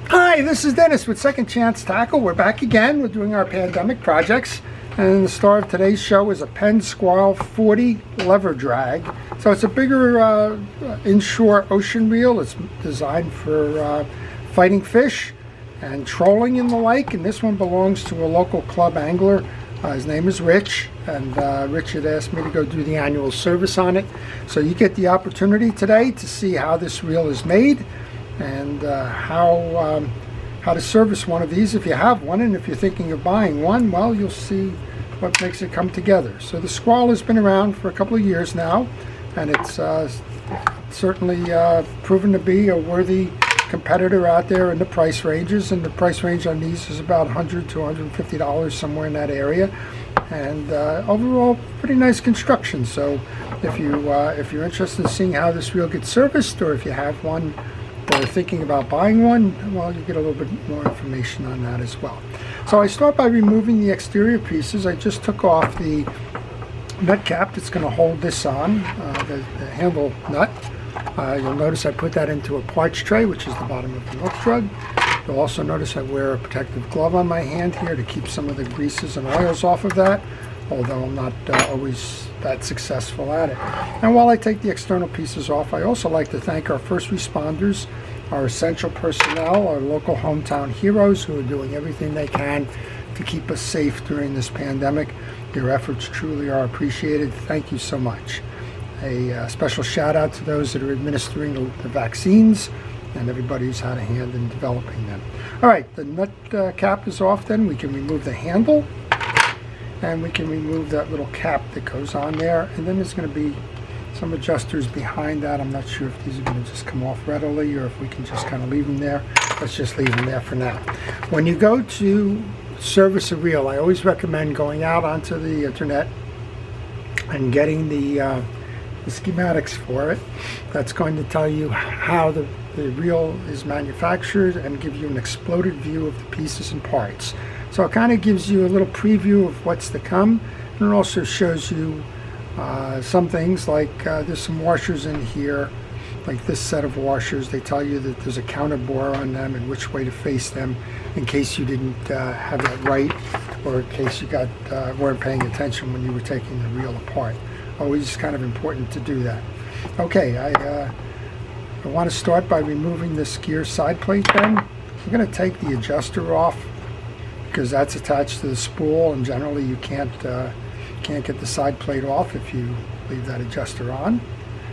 Hi, this is Dennis with Second Chance Tackle. We're back again. We're doing our pandemic projects. And the star of today's show is a Penn Squall 40 lever drag. So it's a bigger inshore ocean reel. It's designed for fighting fish and trolling in the lake. And this one belongs to a local club angler. His name is Rich. And Rich had asked me to go do the annual service on it. So you get the opportunity today to see how this reel is made and how to service one of these if you have one, and if you're thinking of buying one, well, you'll see what makes it come together. So the Squall has been around for a couple of years now, and it's certainly proven to be a worthy competitor out there in the price ranges, and the price range on these is about $100 to $150, somewhere in that area, and overall pretty nice construction. So if you're interested in seeing how this reel gets serviced, or if you have one or thinking about buying one, well, you get a little bit more information on that as well. So I start by removing the exterior pieces. I just took off the nut cap that's going to hold this on, the handle nut. You'll notice I put that into a parch tray, which is the bottom of the milk jug. You'll also notice I wear a protective glove on my hand here to keep some of the greases and oils off of that, although I'm not always that successful at it. And while I take the external pieces off, I also like to thank our first responders, our essential personnel, our local hometown heroes who are doing everything they can to keep us safe during this pandemic. Your efforts truly are appreciated. Thank you so much. A special shout out to those that are administering the vaccines and everybody who's had a hand in developing them. All right, the nut cap is off then. We can remove the handle, and we can remove that little cap that goes on there, and then there's going to be some adjusters behind that. I'm not sure if these are going to just come off readily or if we can just kind of leave them there. Let's just leave them there for now. When you go to service a reel, I always recommend going out onto the internet and getting the schematics for it. That's going to tell you how the reel is manufactured and give you an exploded view of the pieces and parts. So it kind of gives you a little preview of what's to come, and it also shows you some things like there's some washers in here, like this set of washers. They tell you that there's a counter bore on them and which way to face them in case you didn't have that right, or in case you weren't paying attention when you were taking the reel apart. Always kind of important to do that. Okay, I want to start by removing this gear side plate then. I'm going to take the adjuster off because that's attached to the spool, and generally you can't get the side plate off if you leave that adjuster on.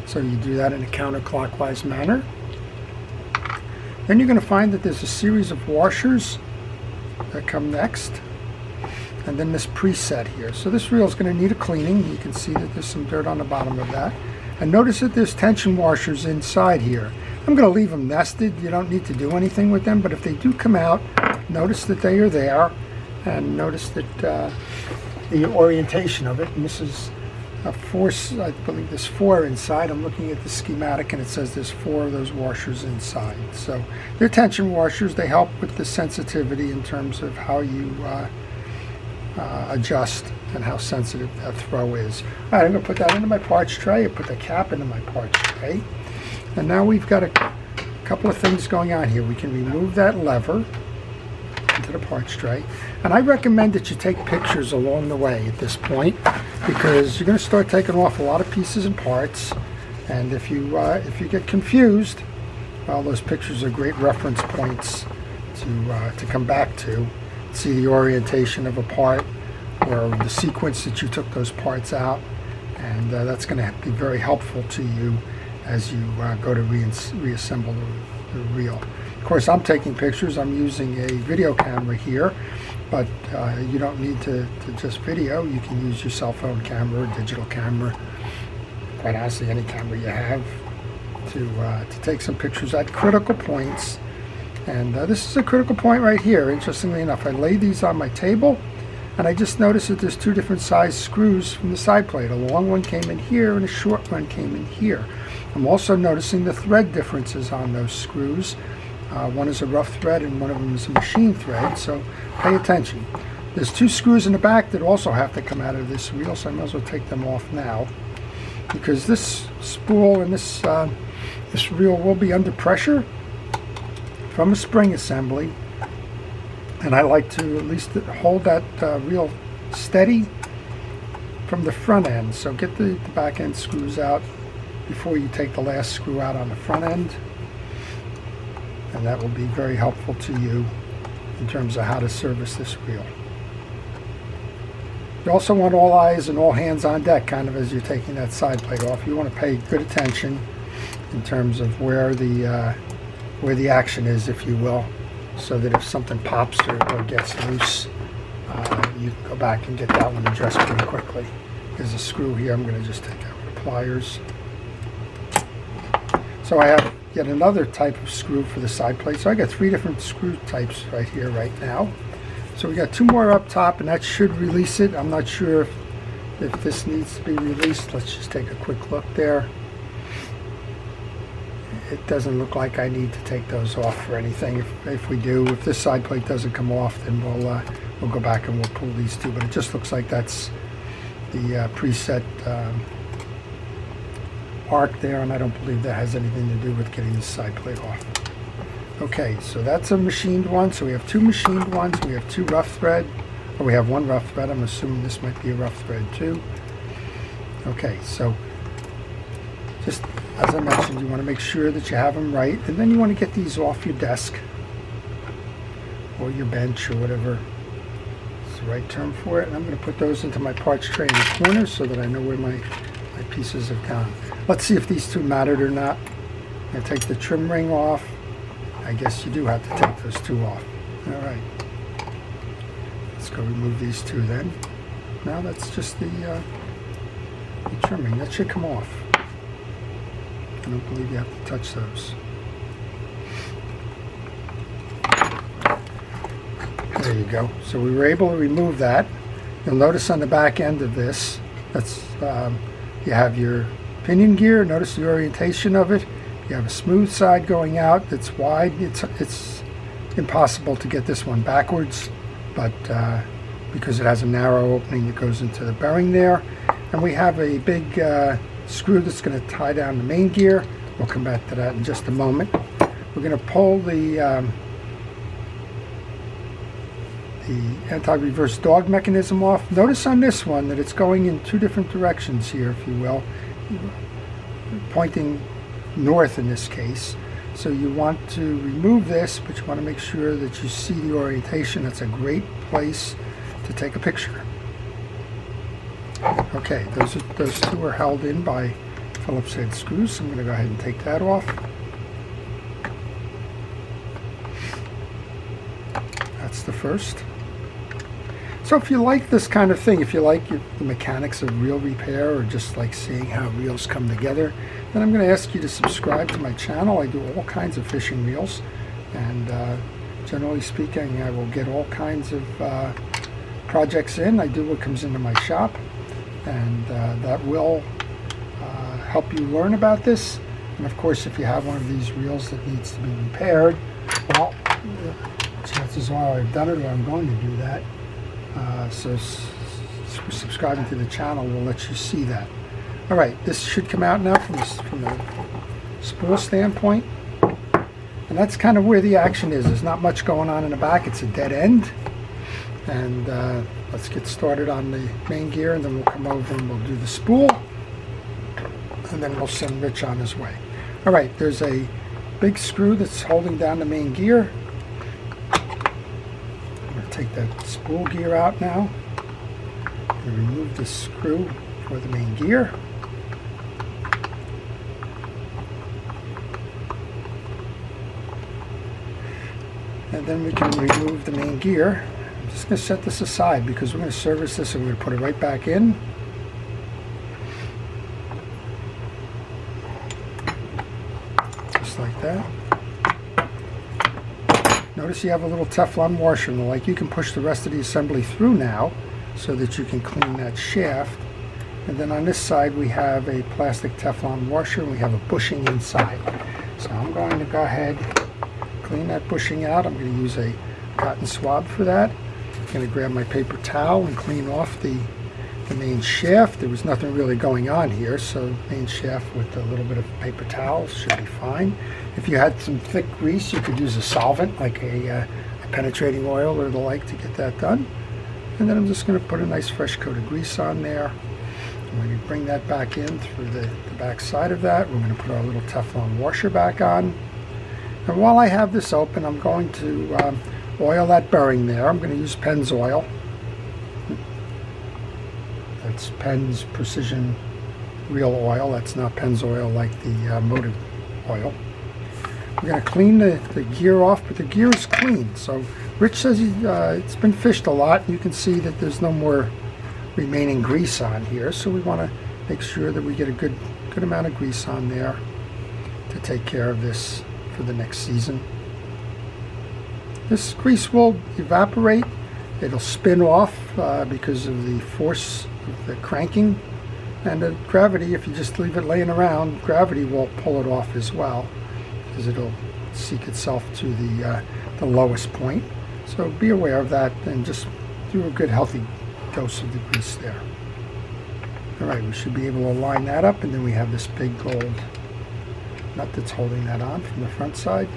So you do that in a counterclockwise manner. Then you're going to find that there's a series of washers that come next, and then this preset here. So this reel is going to need a cleaning. You can see that there's some dirt on the bottom of that. And notice that there's tension washers inside here. I'm going to leave them nested. You don't need to do anything with them, but if they do come out, notice that they are there, and notice that the orientation of it. And this is a I believe there's 4 inside. I'm looking at the schematic and it says there's 4 of those washers inside. So they're tension washers. They help with the sensitivity in terms of how you adjust and how sensitive that throw is. All right, I'm going to put that into my parch tray. I put the cap into my parch tray. And now we've got a couple of things going on here. We can remove that lever into the parch tray, and I recommend that you take pictures along the way at this point, because you're going to start taking off a lot of pieces and parts, and if you get confused, well, those pictures are great reference points to come back to, see the orientation of a part or the sequence that you took those parts out, and that's going to be very helpful to you as you go to reassemble the reel. Of course, I'm taking pictures. I'm using a video camera here, but you don't need to just video. You can use your cell phone camera, digital camera, quite honestly any camera you have, to take some pictures at critical points. And this is a critical point right here. Interestingly enough, I laid these on my table, and I just noticed that there's 2 different size screws from the side plate. A long one came in here and a short one came in here. I'm also noticing the thread differences on those screws. One is a rough thread and one of them is a machine thread, so pay attention. There's 2 screws in the back that also have to come out of this reel, so I might as well take them off now, because this spool and this reel will be under pressure from a spring assembly, and I like to at least hold that reel steady from the front end. So get the back end screws out before you take the last screw out on the front end, and that will be very helpful to you in terms of how to service this reel. You also want all eyes and all hands on deck kind of as you're taking that side plate off. You want to pay good attention in terms of where the action is, if you will, so that if something pops or gets loose, you can go back and get that one addressed pretty quickly. There's a screw here I'm going to just take out with the pliers. So I have yet another type of screw for the side plate. So I got 3 different screw types right here right now. So we got 2 more up top, and that should release it. I'm not sure if this needs to be released. Let's just take a quick look there. It doesn't look like I need to take those off for anything. If we do, if this side plate doesn't come off, then we'll go back and we'll pull these 2. But it just looks like that's the preset arc there, and I don't believe that has anything to do with getting this side plate off. Okay, so that's a machined one. So we have 2 machined ones. We have 2 rough thread, or we have 1 rough thread. I'm assuming this might be a rough thread too. Okay, so just as I mentioned, you want to make sure that you have them right, and then you want to get these off your desk or your bench or whatever is the right term for it. And I'm going to put those into my parts tray in the corner so that I know where my pieces have gone. Let's see if these 2 mattered or not. I'm going to take the trim ring off. I guess you do have to take those 2 off. All right. Let's go remove these 2 then. Now that's just the trimming. That should come off. I don't believe you have to touch those. There you go. So we were able to remove that. You'll notice on the back end of this, that's you have your pinion gear. Notice the orientation of it. You have a smooth side going out that's wide. It's impossible to get this one backwards, but because it has a narrow opening that goes into the bearing there. And we have a big screw that's going to tie down the main gear. We'll come back to that in just a moment. We're going to pull the anti-reverse dog mechanism off. Notice on this one that it's going in 2 different directions here, if you will, pointing north in this case. So you want to remove this, but you want to make sure that you see the orientation. That's a great place to take a picture. Okay, those 2 are held in by Phillips head screws, so I'm going to go ahead and take that off. That's the first. So if you like this kind of thing, if you like the mechanics of reel repair or just like seeing how reels come together, then I'm going to ask you to subscribe to my channel. I do all kinds of fishing reels, and generally speaking, I will get all kinds of projects in. I do what comes into my shop, and that will help you learn about this. And of course, if you have one of these reels that needs to be repaired, well, chances are I've done it or I'm going to do that. So subscribing to the channel will let you see that. All right, this should come out now from the spool standpoint. And that's kind of where the action is. There's not much going on in the back. It's a dead end. And let's get started on the main gear, and then we'll come over and we'll do the spool. And then we'll send Rich on his way. All right, there's a big screw that's holding down the main gear. I'm going to take that spool gear out now and remove the screw for the main gear. And then we can remove the main gear. I'm just going to set this aside because we're going to service this and we're going to put it right back in. Just like that. Notice you have a little Teflon washer and the like. You can push the rest of the assembly through now so that you can clean that shaft. And then on this side we have a plastic Teflon washer and we have a bushing inside. So I'm going to go ahead, clean that bushing out. I'm going to use a cotton swab for that. I'm going to grab my paper towel and clean off the the main shaft. There was nothing really going on here, so main shaft with a little bit of paper towel should be fine. If you had some thick grease, you could use a solvent like a penetrating oil or the like to get that done. And then I'm just going to put a nice fresh coat of grease on there. And when you bring that back in through the back side of that, we're going to put our little Teflon washer back on. And while I have this open, I'm going to oil that bearing there. I'm going to use Penn's oil. That's Penn's Precision Real Oil. That's not Penn's oil like the motor oil. We're going to clean the gear off, but the gear is clean. So Rich says it's been fished a lot. You can see that there's no more remaining grease on here. So we want to make sure that we get a good amount of grease on there to take care of this for the next season. This grease will evaporate. It'll spin off because of the force of the cranking. And the gravity, if you just leave it laying around, gravity will pull it off as well, because it'll seek itself to the lowest point. So be aware of that and just do a good healthy dose of the grease there. Alright, we should be able to line that up, and then we have this big gold nut that's holding that on from the front side.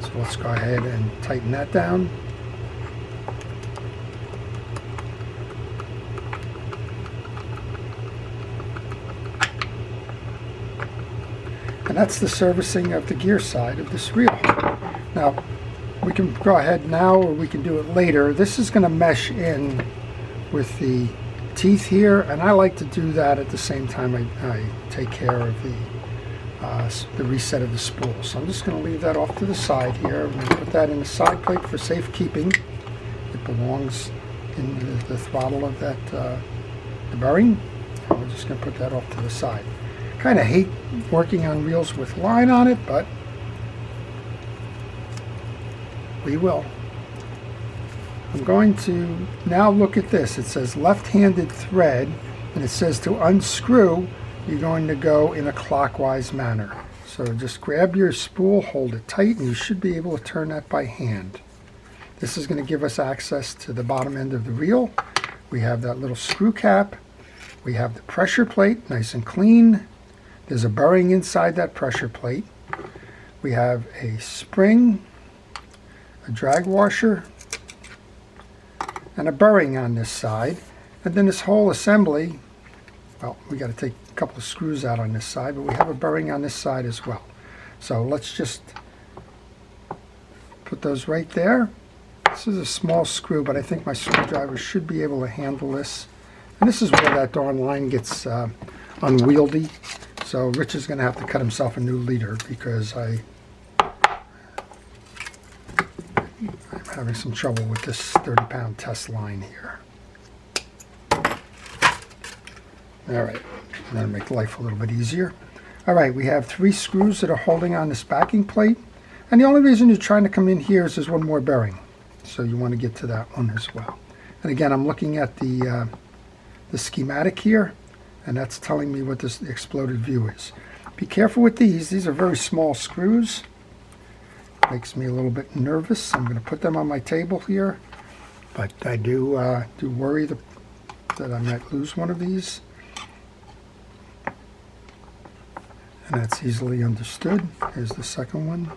So let's go ahead and tighten that down. And that's the servicing of the gear side of this reel. Now, we can go ahead now, or we can do it later. This is going to mesh in with the teeth here, and I like to do that at the same time I take care of the reset of the spool. So I'm just going to leave that off to the side here. I'm going to put that in the side plate for safekeeping. It belongs in the throttle of that the bearing. And we're just going to put that off to the side. Kind of hate working on reels with line on it, but we will. I'm going to now look at this. It says left-handed thread, and it says to unscrew, you're going to go in a clockwise manner. So just grab your spool, hold it tight, and you should be able to turn that by hand. This is going to give us access to the bottom end of the reel. We have that little screw cap. We have the pressure plate, nice and clean. There's a bearing inside that pressure plate. We have a spring, a drag washer, and a bearing on this side. And then this whole assembly, well, we got to take a couple of screws out on this side, but we have a bearing on this side as well. So let's just put those right there. This is a small screw, but I think my screwdriver should be able to handle this. And this is where that darn line gets unwieldy. So Rich is going to have to cut himself a new leader, because I'm having some trouble with this 30-pound test line here. Alright, that'll make life a little bit easier. Alright, we have 3 screws that are holding on this backing plate. And the only reason you're trying to come in here is there's one more bearing. So you want to get to that one as well. And again, I'm looking at the schematic here, and that's telling me what this exploded view is. Be careful with these. These are very small screws. Makes me a little bit nervous. I'm going to put them on my table here, but I do worry that I might lose one of these. And that's easily understood. Here's the second one.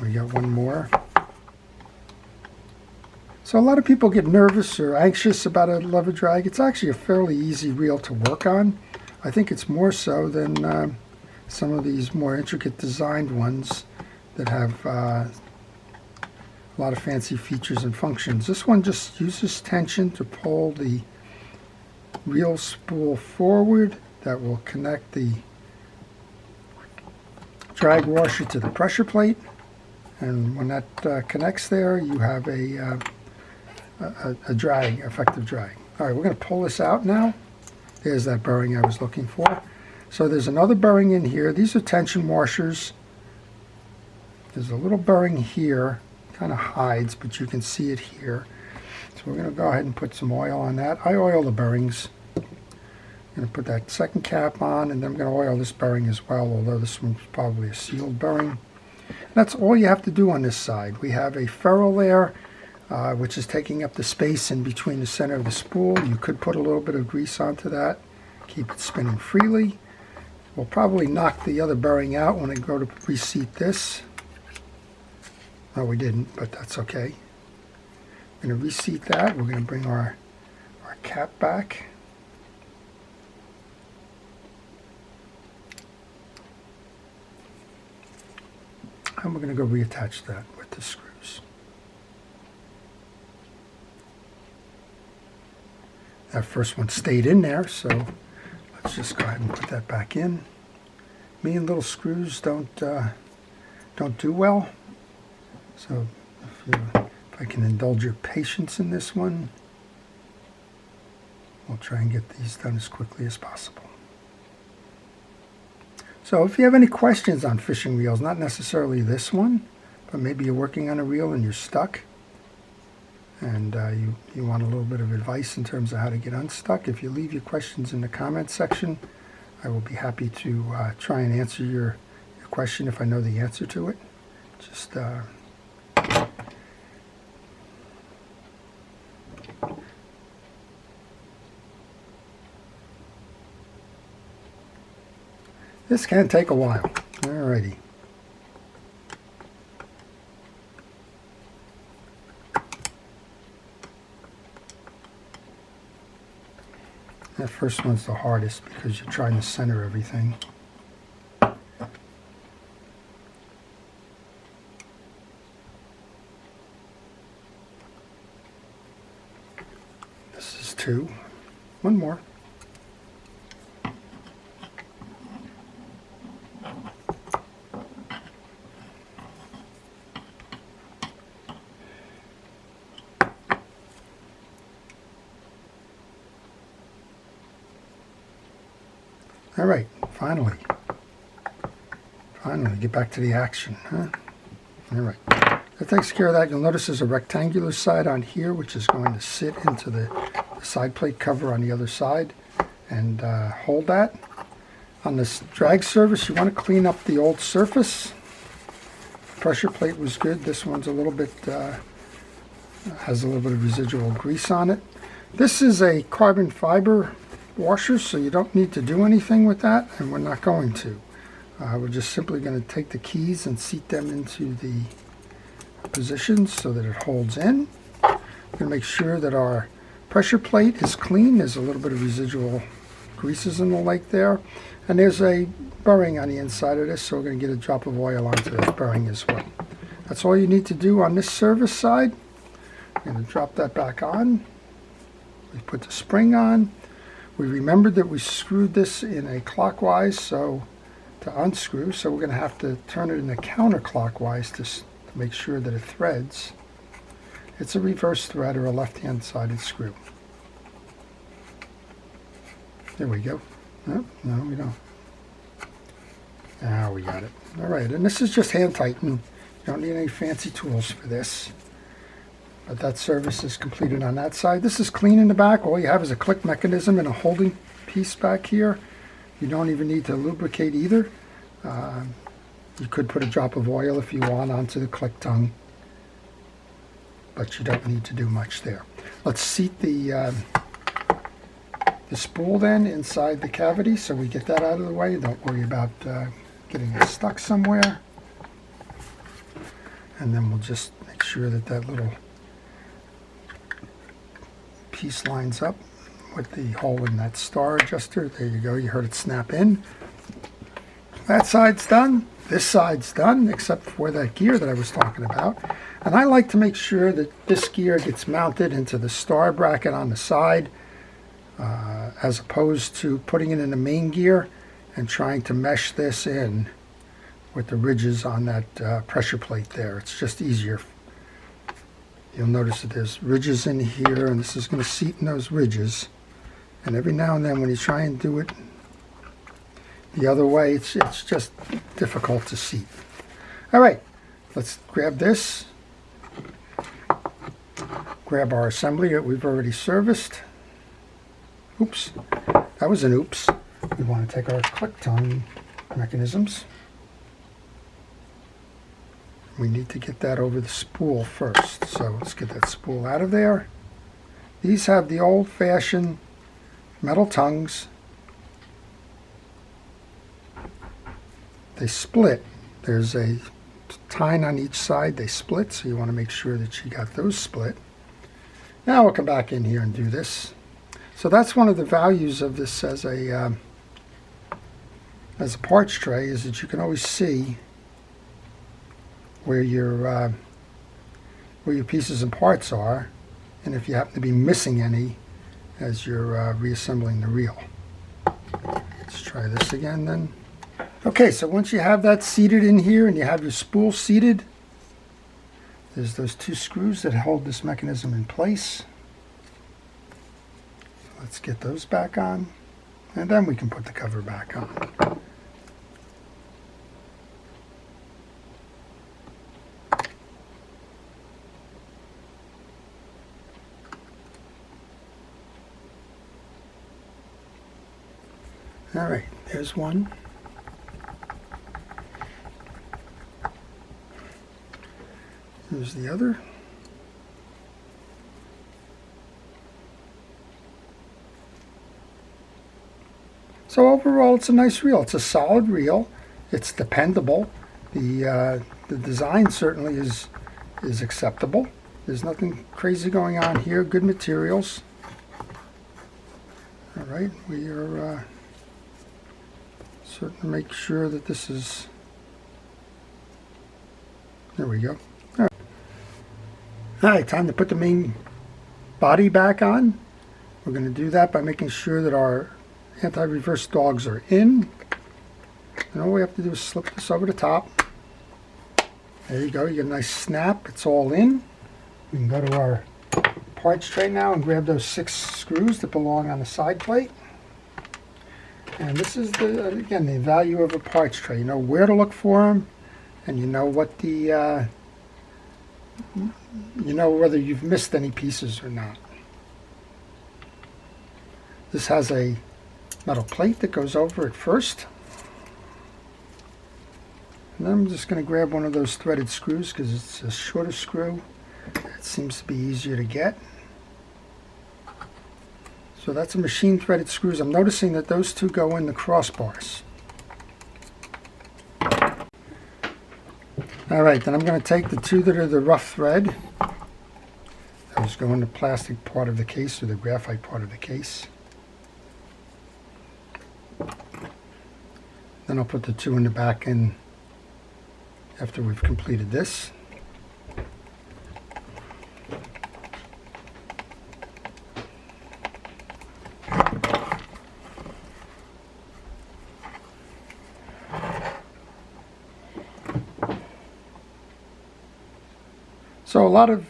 We got one more. So a lot of people get nervous or anxious about a lever drag. It's actually a fairly easy reel to work on. I think it's more so than some of these more intricate designed ones that have a lot of fancy features and functions. This one just uses tension to pull the reel spool forward. That will connect the drag washer to the pressure plate. And when that connects there, you have a drag, effective drag. All right, we're going to pull this out now. There's that bearing I was looking for. So there's another bearing in here. These are tension washers. There's a little bearing here, kind of hides, but you can see it here. So we're going to go ahead and put some oil on that. I oil the bearings. I'm going to put that second cap on, and then I'm going to oil this bearing as well, although this one's probably a sealed bearing. That's all you have to do on this side. We have a ferrule there. which is taking up the space in between the center of the spool. You could put a little bit of grease onto that, keep it spinning freely. We'll probably knock the other bearing out when I go to reseat this. No, we didn't, but that's okay. I'm going to reseat that. We're going to bring our cap back. And we're going to go reattach that with the screws. That first one stayed in there, so let's just go ahead and put that back in. Me and little screws don't do well. So if I can indulge your patience in this one, we'll try and get these done as quickly as possible. So if you have any questions on fishing reels, not necessarily this one, but maybe you're working on a reel and you're stuck, and you want a little bit of advice in terms of how to get unstuck, if you leave your questions in the comments section, I will be happy to try and answer your question if I know the answer to it. Just this can take a while. Alrighty. That first one's the hardest because you're trying to center everything. This is 2. One more. All right, finally get back to the action, huh? All right, that takes care of that. You'll notice there's a rectangular side on here, which is going to sit into the side plate cover on the other side and hold that. On this drag surface, you want to clean up the old surface. The pressure plate was good. This one's a little bit, has a little bit of residual grease on it. This is a carbon fiber washer, so you don't need to do anything with that, and we're not going to. We're just simply going to take the keys and seat them into the positions so that it holds in. We're going to make sure that our pressure plate is clean. There's a little bit of residual greases in the lake there, and there's a bearing on the inside of this, so we're going to get a drop of oil onto the bearing as well. That's all you need to do on this service side. We're going to drop that back on. We put the spring on. We remembered that we screwed this in a clockwise, so to unscrew, so we're going to have to turn it in a counterclockwise to make sure that it threads. It's a reverse thread or a left-hand sided screw. There we go. Oh, no, we don't. Now we got it. All right, and this is just hand tighten. You don't need any fancy tools for this. But that service is completed on that side. This is clean in the back. All you have is a click mechanism and a holding piece back here. You don't even need to lubricate either. You could put a drop of oil if you want onto the click tongue, but you don't need to do much there. Let's seat the spool then inside the cavity so we get that out of the way. Don't worry about getting it stuck somewhere. And then we'll just make sure that that little piece lines up with the hole in that star adjuster. There you go, you heard it snap in. That side's done, this side's done, except for that gear that I was talking about. And I like to make sure that this gear gets mounted into the star bracket on the side, as opposed to putting it in the main gear and trying to mesh this in with the ridges on that pressure plate there. It's just easier. You'll notice that there's ridges in here, and this is going to seat in those ridges. And every now and then when you try and do it the other way, it's just difficult to seat. All right, let's grab this. Grab our assembly that we've already serviced. Oops, that was an oops. We want to take our click tongue mechanisms. We need to get that over the spool first. So let's get that spool out of there. These have the old-fashioned metal tongues. They split. There's a tine on each side. They split, so you want to make sure that you got those split. Now we'll come back in here and do this. So that's one of the values of this as a parts tray, is that you can always see where your pieces and parts are, and if you happen to be missing any as you're reassembling the reel. Let's try this again then. Okay, so once you have that seated in here and you have your spool seated, there's those two screws that hold this mechanism in place. Let's get those back on, and then we can put the cover back on. All right, there's one. Here's the other. So overall, it's a nice reel. It's a solid reel. It's dependable. The design certainly is acceptable. There's nothing crazy going on here. Good materials. All right, we are certain to make sure that this is. There we go. All right, time to put the main body back on. We're going to do that by making sure that our anti-reverse dogs are in. And all we have to do is slip this over the top. There you go. You get a nice snap. It's all in. We can go to our parts tray now and grab those 6 screws that belong on the side plate. And this is, again, the value of a parts tray. You know where to look for them, and you know what the... you know whether you've missed any pieces or not. This has a metal plate that goes over it first. And then I'm just going to grab one of those threaded screws because it's a shorter screw. It seems to be easier to get. So that's a machine threaded screws. I'm noticing that those two go in the crossbars. Alright, then I'm going to take the two that are the rough thread. Those go in the plastic part of the case, or the graphite part of the case. Then I'll put the two in the back in after we've completed this. So a lot of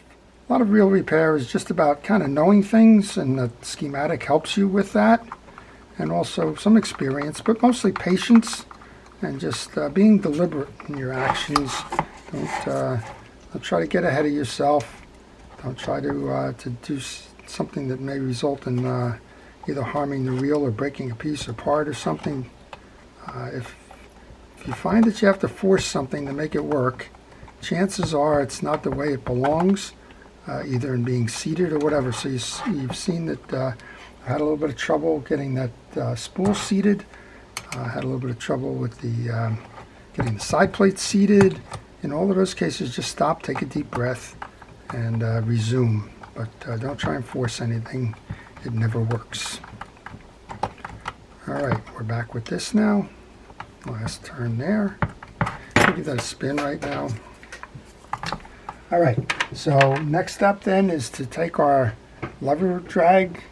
reel repair is just about kind of knowing things, and the schematic helps you with that, and also some experience, but mostly patience and just being deliberate in your actions. Don't try to get ahead of yourself. Don't try to do something that may result in either harming the reel or breaking a piece apart or something. If you find that you have to force something to make it work, chances are it's not the way it belongs, either in being seated or whatever. So you've seen that I had a little bit of trouble getting that spool seated. I had a little bit of trouble with the getting the side plate seated. In all of those cases, just stop, take a deep breath, and resume. But don't try and force anything. It never works. All right, we're back with this now. Last turn there. I'll give that a spin right now. All right, so next step then is to take our lever drag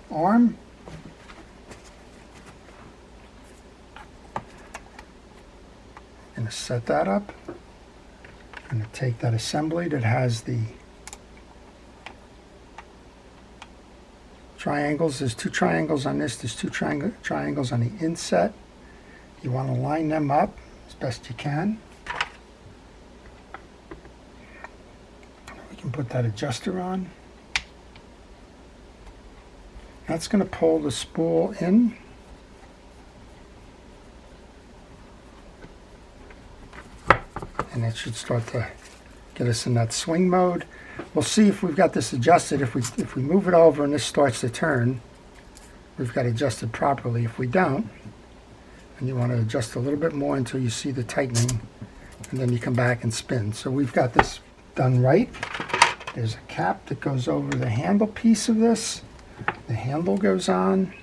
arm. I'm going to set that up. I'm going to take that assembly that has the triangles. There's 2 triangles on this. There's 2 triangles on the inset. You want to line them up as best you can. We can put that adjuster on. That's going to pull the spool in. and that should start to get us in that swing mode. We'll see if we've got this adjusted. If we move it over and this starts to turn, we've got it adjusted properly. If we don't, and you want to adjust a little bit more until you see the tightening, and then you come back and spin. So we've got this done right. There's a cap that goes over the handle piece of this. The handle goes on.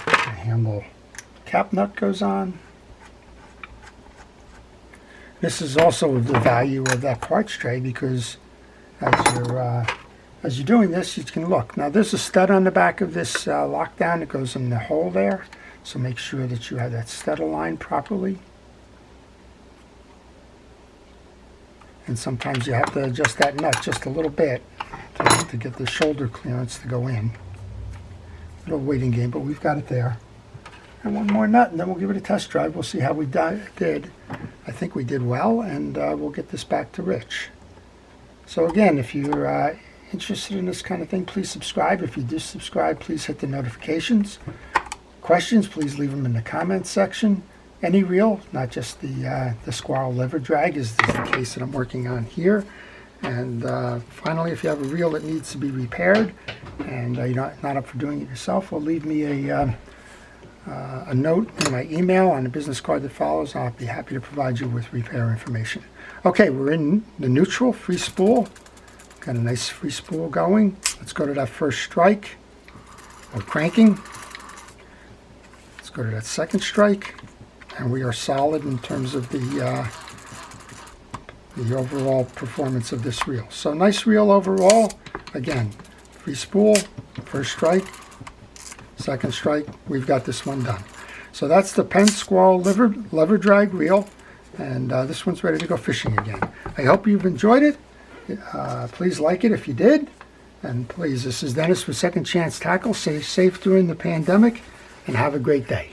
The handle cap nut goes on. This is also the value of that parts tray, because as you're doing this, you can look. Now there's a stud on the back of this lockdown that goes in the hole there, so make sure that you have that stud aligned properly. And sometimes you have to adjust that nut just a little bit to get the shoulder clearance to go in. A little waiting game, but we've got it there. And one more nut, and then we'll give it a test drive. We'll see how we did. I think we did well, and we'll get this back to Rich. So again, if you're interested in this kind of thing, please subscribe. If you do subscribe, please hit the notifications. Questions, please leave them in the comments section. Any reel, not just the Squall lever drag, is the case that I'm working on here. And finally, if you have a reel that needs to be repaired and you're not up for doing it yourself, well, leave me a note in my email on the business card that follows. I'll be happy to provide you with repair information. Okay, we're in the neutral free spool. Got a nice free spool going. Let's go to that first strike. We're cranking. Let's go to that second strike. And we are solid in terms of the overall performance of this reel. So nice reel overall. Again, free spool, first strike, second strike, we've got this one done. So that's the Penn Squall lever drag reel, and this one's ready to go fishing again. I hope you've enjoyed it. Please like it if you did, and please, this is Dennis with Second Chance Tackle. Stay safe during the pandemic, and have a great day.